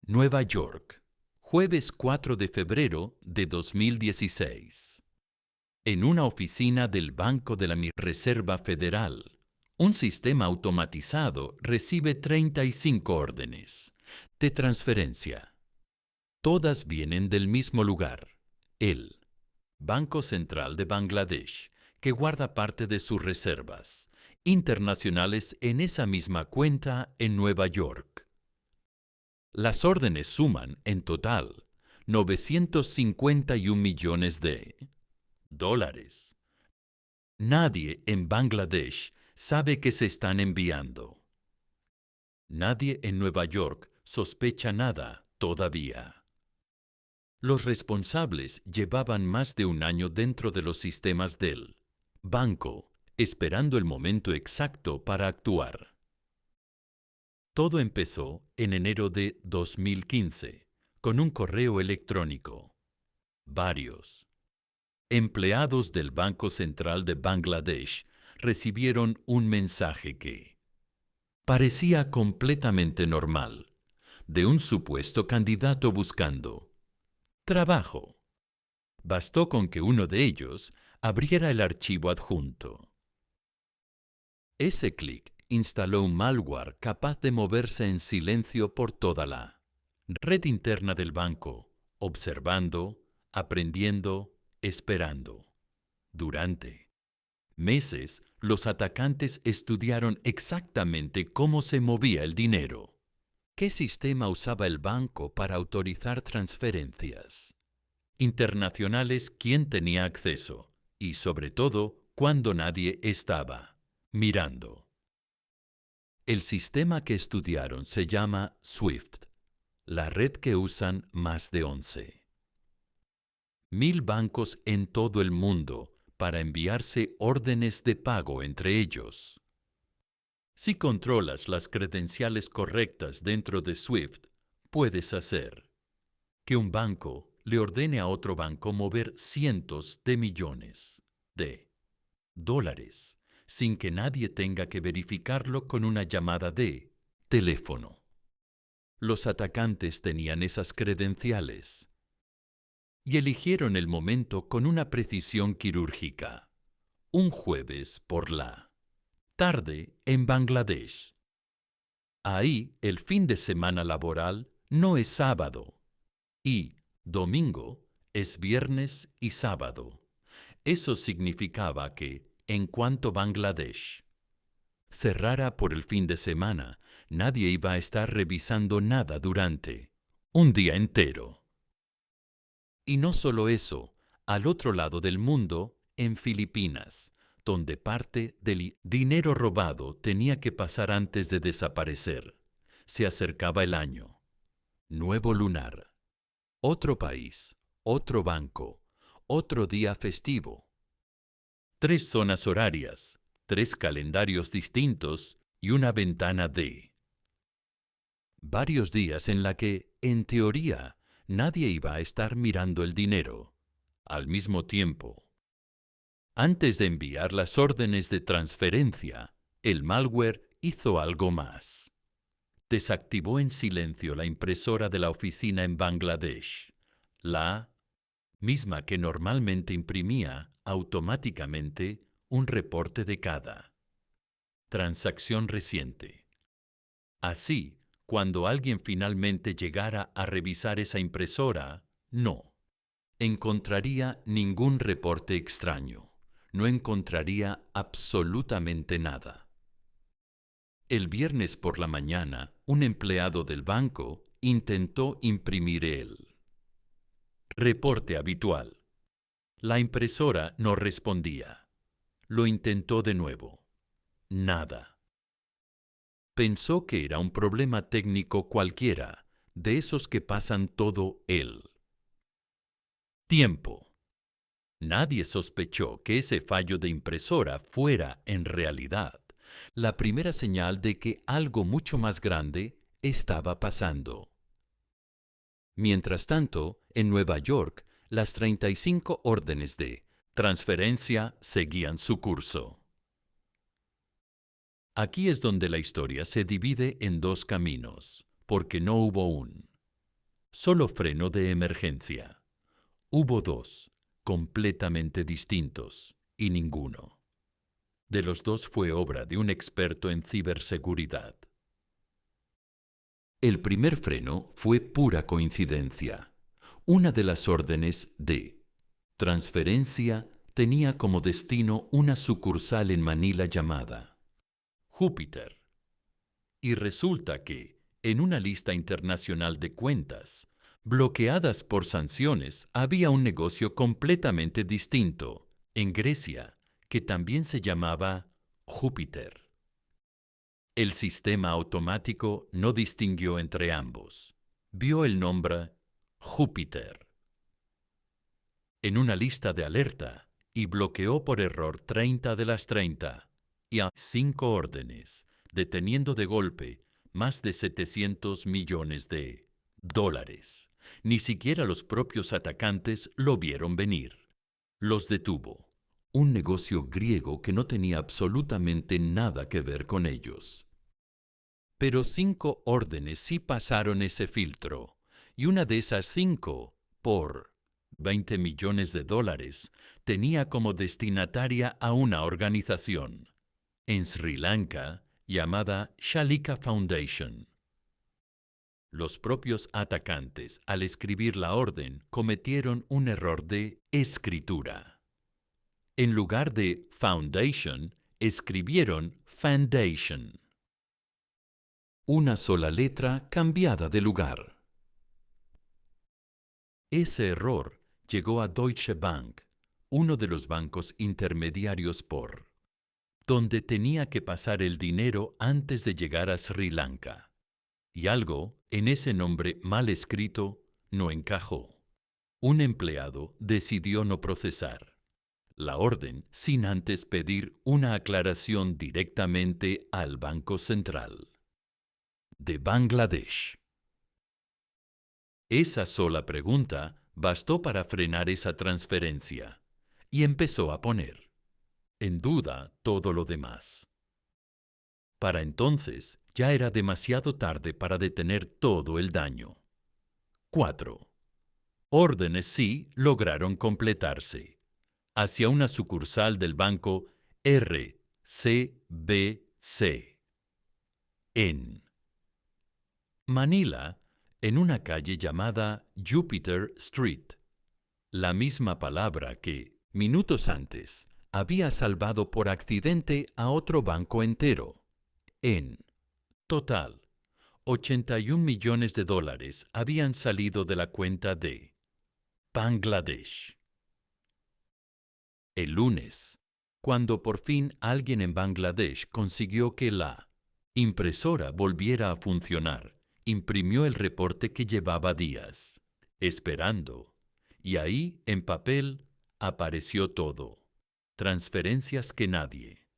Nueva York, jueves 4 de febrero de 2016. En una oficina del Banco de la Reserva Federal, un sistema automatizado recibe 35 órdenes de transferencia. Todas vienen del mismo lugar, el Banco Central de Bangladesh, que guarda parte de sus reservas internacionales en esa misma cuenta en Nueva York. Las órdenes suman, en total, 951 millones de dólares. Nadie en Bangladesh sabe que se están enviando. Nadie en Nueva York sospecha nada todavía. Los responsables llevaban más de un año dentro de los sistemas del banco, esperando el momento exacto para actuar. Todo empezó en enero de 2015, con un correo electrónico. Varios empleados del Banco Central de Bangladesh recibieron un mensaje que parecía completamente normal, de un supuesto candidato buscando trabajo. Bastó con que uno de ellos abriera el archivo adjunto. Ese clic instaló un malware capaz de moverse en silencio por toda la red interna del banco, observando, aprendiendo, esperando. Durante meses, los atacantes estudiaron exactamente cómo se movía el dinero. ¿Qué sistema usaba el banco para autorizar transferencias internacionales? ¿Quién tenía acceso? Y sobre todo, cuando nadie estaba mirando. El sistema que estudiaron se llama SWIFT, la red que usan más de 11.000 bancos en todo el mundo para enviarse órdenes de pago entre ellos. Si controlas las credenciales correctas dentro de SWIFT, puedes hacer que un banco le ordene a otro banco mover cientos de millones de dólares sin que nadie tenga que verificarlo con una llamada de teléfono. Los atacantes tenían esas credenciales y eligieron el momento con una precisión quirúrgica. Un jueves por la tarde en Bangladesh. Ahí el fin de semana laboral no es sábado y domingo es viernes y sábado. Eso significaba que, en cuanto Bangladesh cerrara por el fin de semana, nadie iba a estar revisando nada durante un día entero. Y no solo eso, al otro lado del mundo, en Filipinas, donde parte del dinero robado tenía que pasar antes de desaparecer, se acercaba el año nuevo lunar. Otro país, otro banco, otro día festivo. 3 zonas horarias, 3 calendarios distintos y una ventana de varios días en la que, en teoría, nadie iba a estar mirando el dinero. Al mismo tiempo, antes de enviar las órdenes de transferencia, el malware hizo algo más. Desactivó en silencio la impresora de la oficina en Bangladesh, la misma que normalmente imprimía automáticamente un reporte de cada transacción reciente. Así, cuando alguien finalmente llegara a revisar esa impresora, no encontraría ningún reporte extraño, no encontraría absolutamente nada. El viernes por la mañana, un empleado del banco intentó imprimir el reporte habitual. La impresora no respondía. Lo intentó de nuevo. Nada. Pensó que era un problema técnico cualquiera, de esos que pasan todo el tiempo. Nadie sospechó que ese fallo de impresora fuera, en realidad, la primera señal de que algo mucho más grande estaba pasando. Mientras tanto, en Nueva York, las 35 órdenes de transferencia seguían su curso. Aquí es donde la historia se divide en 2 caminos, porque no hubo un Solo freno de emergencia. Hubo dos, completamente distintos, y ninguno de los dos fue obra de un experto en ciberseguridad. El primer freno fue pura coincidencia. Una de las órdenes de transferencia tenía como destino una sucursal en Manila llamada Júpiter. Y resulta que, en una lista internacional de cuentas, bloqueadas por sanciones, había un negocio completamente distinto, en Grecia, que también se llamaba Júpiter. El sistema automático no distinguió entre ambos. Vio el nombre Júpiter en una lista de alerta y bloqueó por error 30 de las 30 y a 5 órdenes, deteniendo de golpe más de 700 millones de dólares. Ni siquiera los propios atacantes lo vieron venir. Los detuvo. Un negocio griego que no tenía absolutamente nada que ver con ellos. Pero 5 órdenes sí pasaron ese filtro, y una de esas 5, por 20 millones de dólares, tenía como destinataria a una organización en Sri Lanka llamada Shalika Foundation. Los propios atacantes, al escribir la orden, cometieron un error de escritura. En lugar de Foundation, escribieron Foundation. Una sola letra cambiada de lugar. Ese error llegó a Deutsche Bank, uno de los bancos intermediarios por donde tenía que pasar el dinero antes de llegar a Sri Lanka. Y algo en ese nombre mal escrito no encajó. Un empleado decidió no procesar la orden sin antes pedir una aclaración directamente al Banco Central de Bangladesh. Esa sola pregunta bastó para frenar esa transferencia y empezó a poner en duda todo lo demás. Para entonces ya era demasiado tarde para detener todo el daño. 4. Órdenes sí lograron completarse hacia una sucursal del banco RCBC en Manila, en una calle llamada Jupiter Street, la misma palabra que, minutos antes, había salvado por accidente a otro banco entero. En total, 81 millones de dólares habían salido de la cuenta de Bangladesh. El lunes, cuando por fin alguien en Bangladesh consiguió que la impresora volviera a funcionar, imprimió el reporte que llevaba días esperando, y ahí, en papel, apareció todo. Transferencias que nadie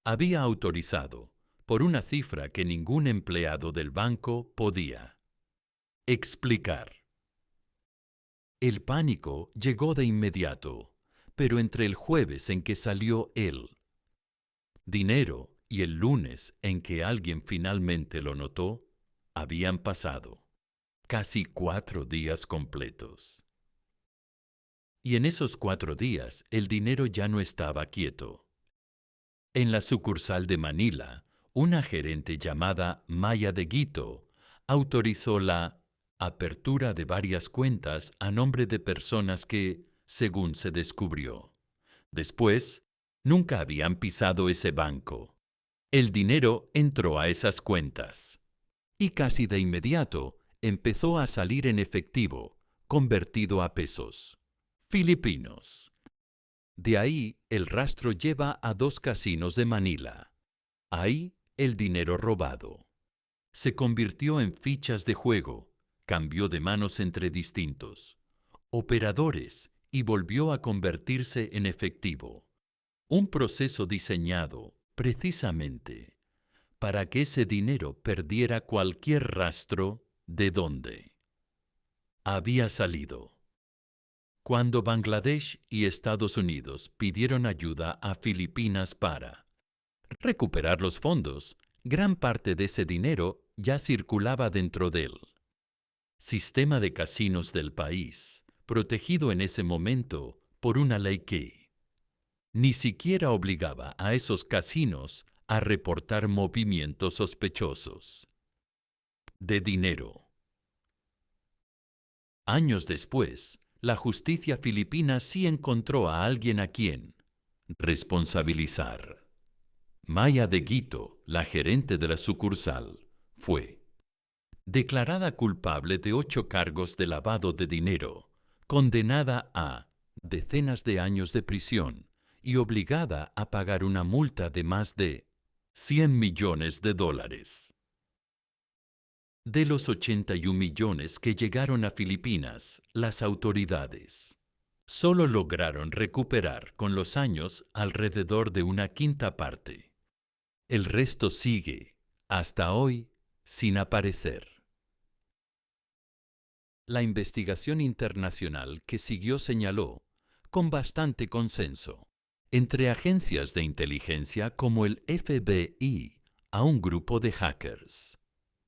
había autorizado por una cifra que ningún empleado del banco podía explicar. El pánico llegó de inmediato, pero entre el jueves en que salió el dinero y el lunes en que alguien finalmente lo notó, habían pasado casi 4 días completos. Y en esos 4 días el dinero ya no estaba quieto. En la sucursal de Manila, una gerente llamada Maya de Guito autorizó la apertura de varias cuentas a nombre de personas que, según se descubrió, después nunca habían pisado ese banco. El dinero entró a esas cuentas y casi de inmediato empezó a salir en efectivo, convertido a pesos filipinos. De ahí el rastro lleva a 2 casinos de Manila. Ahí el dinero robado se convirtió en fichas de juego, cambió de manos entre distintos operadores y volvió a convertirse en efectivo. Un proceso diseñado precisamente para que ese dinero perdiera cualquier rastro de dónde había salido. Cuando Bangladesh y Estados Unidos pidieron ayuda a Filipinas para recuperar los fondos, gran parte de ese dinero ya circulaba dentro de él. sistema de casinos del país, protegido en ese momento por una ley que ni siquiera obligaba a esos casinos a reportar movimientos sospechosos de dinero. Años después, la justicia filipina sí encontró a alguien a quien responsabilizar. Maya de Guito, la gerente de la sucursal, fue declarada culpable de 8 cargos de lavado de dinero, condenada a decenas de años de prisión y obligada a pagar una multa de más de $100 millones. De los 81 millones que llegaron a Filipinas, las autoridades solo lograron recuperar con los años alrededor de una quinta parte. El resto sigue, hasta hoy, sin aparecer. La investigación internacional que siguió señaló, con bastante consenso, entre agencias de inteligencia como el FBI, a un grupo de hackers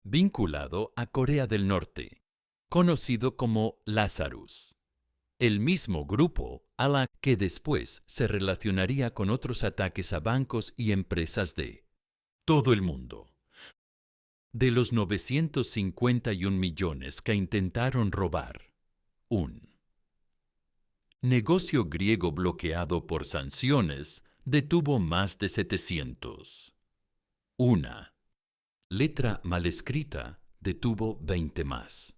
vinculado a Corea del Norte, conocido como Lazarus, el mismo grupo a la que después se relacionaría con otros ataques a bancos y empresas de todo el mundo. De los 951 millones que intentaron robar, un negocio griego bloqueado por sanciones detuvo más de 700. Una letra mal escrita detuvo 20 más.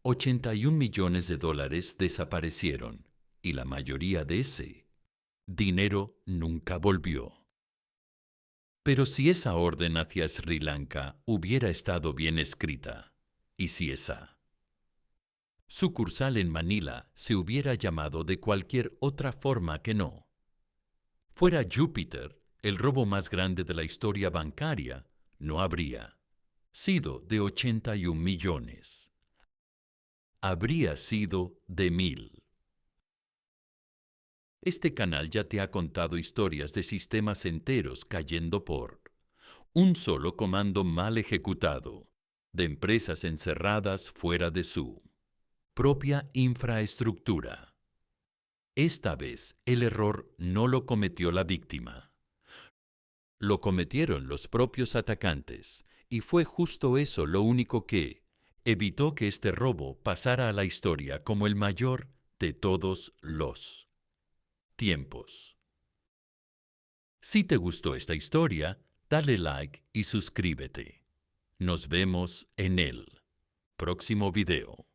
81 millones de dólares desaparecieron y la mayoría de ese dinero nunca volvió. Pero si esa orden hacia Sri Lanka hubiera estado bien escrita, y si esa sucursal en Manila se hubiera llamado de cualquier otra forma que no fuera Júpiter, el robo más grande de la historia bancaria, no habría sido de 81 millones. Habría sido de 1000. Este canal ya te ha contado historias de sistemas enteros cayendo por un solo comando mal ejecutado, de empresas encerradas fuera de su propia infraestructura. Esta vez el error no lo cometió la víctima. Lo cometieron los propios atacantes, y fue justo eso lo único que evitó que este robo pasara a la historia como el mayor de todos los tiempos. Si te gustó esta historia, dale like y suscríbete. Nos vemos en el próximo video.